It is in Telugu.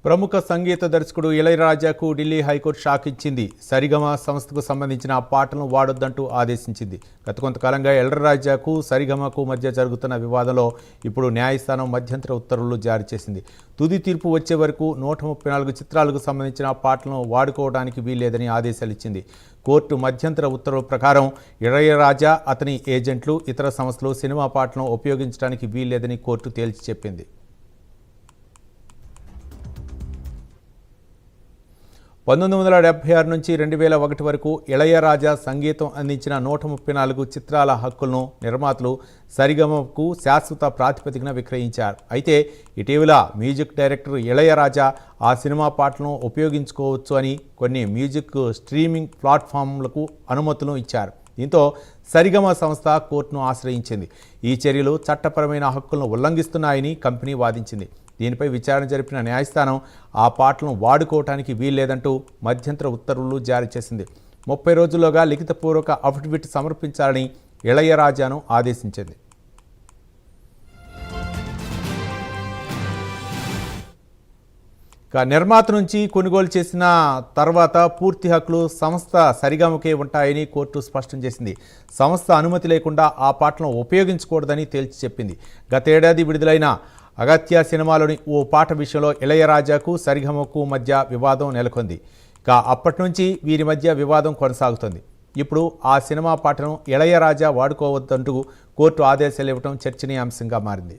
ప్రముఖ సంగీత దర్శకుడు ఇళయరాజాకు ఢిల్లీ హైకోర్టు షాక్ ఇచ్చింది. సరిగమ సంస్థకు సంబంధించిన పాటలను వాడొద్దంటూ ఆదేశించింది. గత కొంతకాలంగా ఇళయరాజాకు సరిగమకు మధ్య జరుగుతున్న వివాదంలో ఇప్పుడు న్యాయస్థానం మధ్యంతర ఉత్తర్వులు జారీ చేసింది. తుది తీర్పు వచ్చే వరకు 134 చిత్రాలకు సంబంధించిన పాటలను వాడుకోవడానికి వీల్లేదని ఆదేశాలు ఇచ్చింది. కోర్టు మధ్యంతర ఉత్తర్వుల ప్రకారం ఇళయరాజా, అతని ఏజెంట్లు, ఇతర సంస్థలు సినిమా పాటలను ఉపయోగించడానికి వీల్లేదని కోర్టు తేల్చి చెప్పింది. 1976 నుంచి 2001 వరకు ఇళయరాజా సంగీతం అందించిన 134 చిత్రాల హక్కులను నిర్మాతలు సరిగమకు శాశ్వత ప్రాతిపదికన విక్రయించారు. అయితే ఇటీవల మ్యూజిక్ డైరెక్టర్ ఇళయరాజా ఆ సినిమా పాటలను ఉపయోగించుకోవచ్చు అని కొన్ని మ్యూజిక్ స్ట్రీమింగ్ ప్లాట్ఫామ్లకు అనుమతులను ఇచ్చారు. దీంతో సరిగమ సంస్థ కోర్టును ఆశ్రయించింది. ఈ చర్యలు చట్టపరమైన హక్కులను ఉల్లంఘిస్తున్నాయని కంపెనీ వాదించింది. దీనిపై విచారణ జరిపిన న్యాయస్థానం ఆ పాటలను వాడుకోవటానికి వీల్లేదంటూ మధ్యంతర ఉత్తర్వులు జారీ చేసింది. 30 రోజుల్లోగా లిఖితపూర్వక అఫిడవిట్ సమర్పించాలని ఇళయరాజాను ఆదేశించింది. నిర్మాత నుంచి కొనుగోలు చేసిన తర్వాత పూర్తి హక్కులు సంస్థ సరిగమకే ఉంటాయని కోర్టు స్పష్టం చేసింది. సంస్థ అనుమతి లేకుండా ఆ పాటలను ఉపయోగించకూడదని తేల్చి చెప్పింది. గతేడాది విడుదలైన అగత్య సినిమాలోని ఓ పాట విషయంలో ఇళయరాజాకు సరిగమకు మధ్య వివాదం నెలకొంది. అప్పటి నుంచి వీరి మధ్య వివాదం కొనసాగుతుంది. ఇప్పుడు ఆ సినిమా పాటను ఇళయరాజా వాడుకోవద్దంటూ కోర్టు ఆదేశాలు ఇవ్వడం చర్చనీయాంశంగా మారింది.